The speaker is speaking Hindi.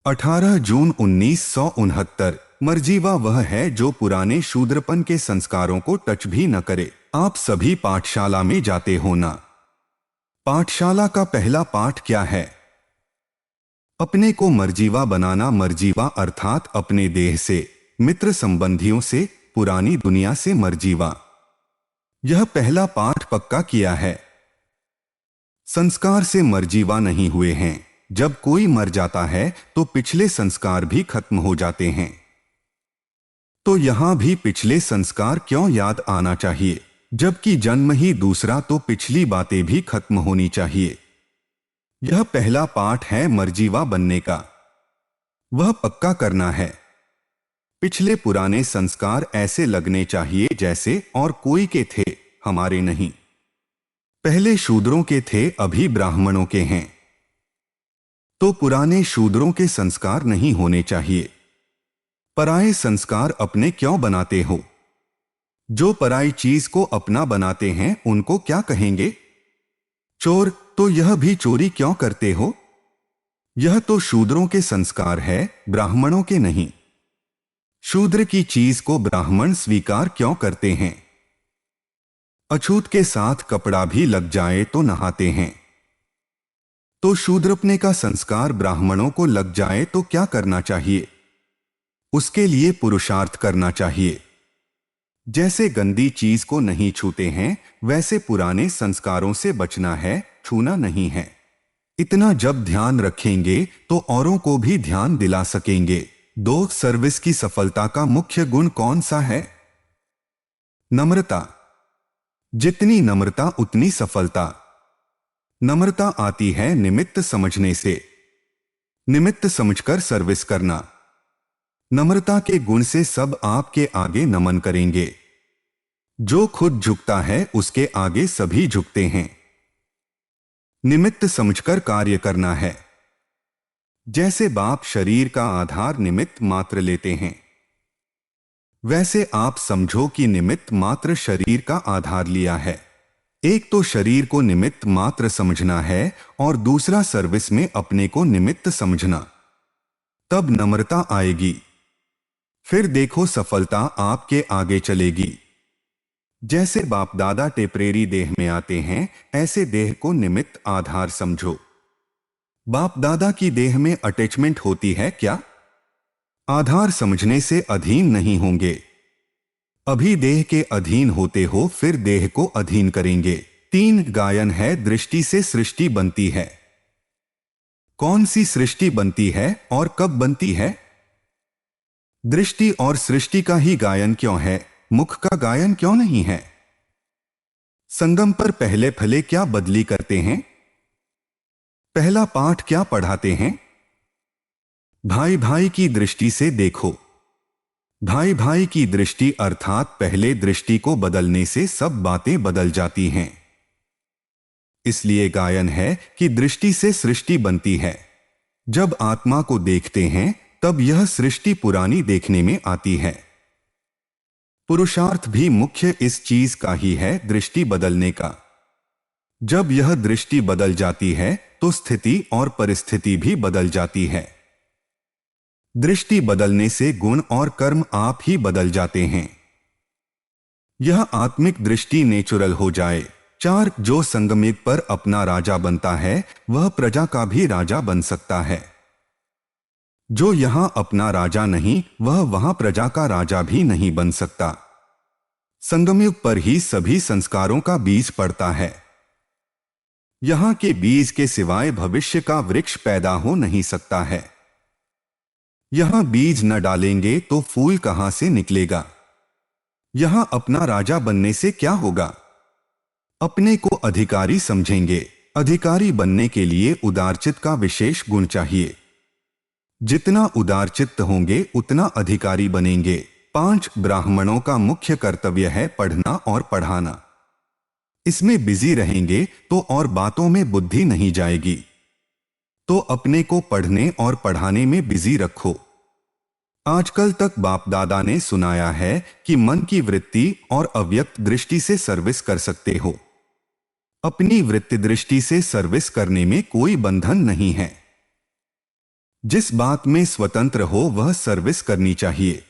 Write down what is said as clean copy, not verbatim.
18 जून 1969। मर्जीवा वह है जो पुराने शूद्रपन के संस्कारों को टच भी न करे। आप सभी पाठशाला में जाते हो ना? पाठशाला का पहला पाठ क्या है? अपने को मर्जीवा बनाना। मर्जीवा अर्थात अपने देह से, मित्र संबंधियों से, पुरानी दुनिया से मर्जीवा। यह पहला पाठ पक्का किया है। संस्कार से मर्जीवा नहीं हुए हैं। जब कोई मर जाता है तो पिछले संस्कार भी खत्म हो जाते हैं। तो यहां भी पिछले संस्कार क्यों याद आना चाहिए? जबकि जन्म ही दूसरा, तो पिछली बातें भी खत्म होनी चाहिए। यह पहला पाठ है मर्जीवा बनने का। वह पक्का करना है। पिछले पुराने संस्कार ऐसे लगने चाहिए जैसे और कोई के थे, हमारे नहीं। पहले शूद्रों के थे, अभी ब्राह्मणों के हैं। तो पुराने शूद्रों के संस्कार नहीं होने चाहिए। पराये संस्कार अपने क्यों बनाते हो? जो पराई चीज को अपना बनाते हैं उनको क्या कहेंगे? चोर। तो यह भी चोरी क्यों करते हो? यह तो शूद्रों के संस्कार है, ब्राह्मणों के नहीं। शूद्र की चीज को ब्राह्मण स्वीकार क्यों करते हैं? अछूत के साथ कपड़ा भी लग जाए तो नहाते हैं। तो शूद्रपने का संस्कार ब्राह्मणों को लग जाए तो क्या करना चाहिए? उसके लिए पुरुषार्थ करना चाहिए। जैसे गंदी चीज को नहीं छूते हैं, वैसे पुराने संस्कारों से बचना है, छूना नहीं है। इतना जब ध्यान रखेंगे तो औरों को भी ध्यान दिला सकेंगे। दो, सर्विस की सफलता का मुख्य गुण कौन सा है? नम्रता। जितनी नम्रता उतनी सफलता। नम्रता आती है निमित्त समझने से। निमित्त समझकर सर्विस करना। नम्रता के गुण से सब आपके आगे नमन करेंगे। जो खुद झुकता है उसके आगे सभी झुकते हैं। निमित्त समझकर कार्य करना है। जैसे बाप शरीर का आधार निमित्त मात्र लेते हैं, वैसे आप समझो कि निमित्त मात्र शरीर का आधार लिया है। एक तो शरीर को निमित्त मात्र समझना है और दूसरा सर्विस में अपने को निमित्त समझना। तब नम्रता आएगी। फिर देखो सफलता आपके आगे चलेगी। जैसे बाप दादा टेपरेरी देह में आते हैं, ऐसे देह को निमित्त आधार समझो। बाप दादा की देह में अटैचमेंट होती है क्या? आधार समझने से अधीन नहीं होंगे। अभी देह के अधीन होते हो, फिर देह को अधीन करेंगे। 3, गायन है दृष्टि से सृष्टि बनती है। कौन सी सृष्टि बनती है और कब बनती है? दृष्टि और सृष्टि का ही गायन क्यों है, मुख का गायन क्यों नहीं है? संगम पर पहले फले क्या बदली करते हैं? पहला पाठ क्या पढ़ाते हैं? भाई भाई की दृष्टि से देखो। भाई भाई की दृष्टि अर्थात पहले दृष्टि को बदलने से सब बातें बदल जाती हैं। इसलिए गायन है कि दृष्टि से सृष्टि बनती है। जब आत्मा को देखते हैं तब यह सृष्टि पुरानी देखने में आती है। पुरुषार्थ भी मुख्य इस चीज का ही है, दृष्टि बदलने का। जब यह दृष्टि बदल जाती है तो स्थिति और परिस्थिति भी बदल जाती है। दृष्टि बदलने से गुण और कर्म आप ही बदल जाते हैं। यह आत्मिक दृष्टि नेचुरल हो जाए। 4, जो संगमयुग पर अपना राजा बनता है वह प्रजा का भी राजा बन सकता है। जो यहां अपना राजा नहीं, वह वहां प्रजा का राजा भी नहीं बन सकता। संगमयुग पर ही सभी संस्कारों का बीज पड़ता है। यहां के बीज के सिवाय भविष्य का वृक्ष पैदा हो नहीं सकता है। यहां बीज न डालेंगे तो फूल कहां से निकलेगा? यहां अपना राजा बनने से क्या होगा? अपने को अधिकारी समझेंगे। अधिकारी बनने के लिए उदारचित्त का विशेष गुण चाहिए। जितना उदारचित्त होंगे उतना अधिकारी बनेंगे। 5, ब्राह्मणों का मुख्य कर्तव्य है पढ़ना और पढ़ाना। इसमें बिजी रहेंगे तो और बातों में बुद्धि नहीं जाएगी। तो अपने को पढ़ने और पढ़ाने में बिजी रखो। आजकल तक बाप दादा ने सुनाया है कि मन की वृत्ति और अव्यक्त दृष्टि से सर्विस कर सकते हो। अपनी वृत्ति दृष्टि से सर्विस करने में कोई बंधन नहीं है। जिस बात में स्वतंत्र हो वह सर्विस करनी चाहिए।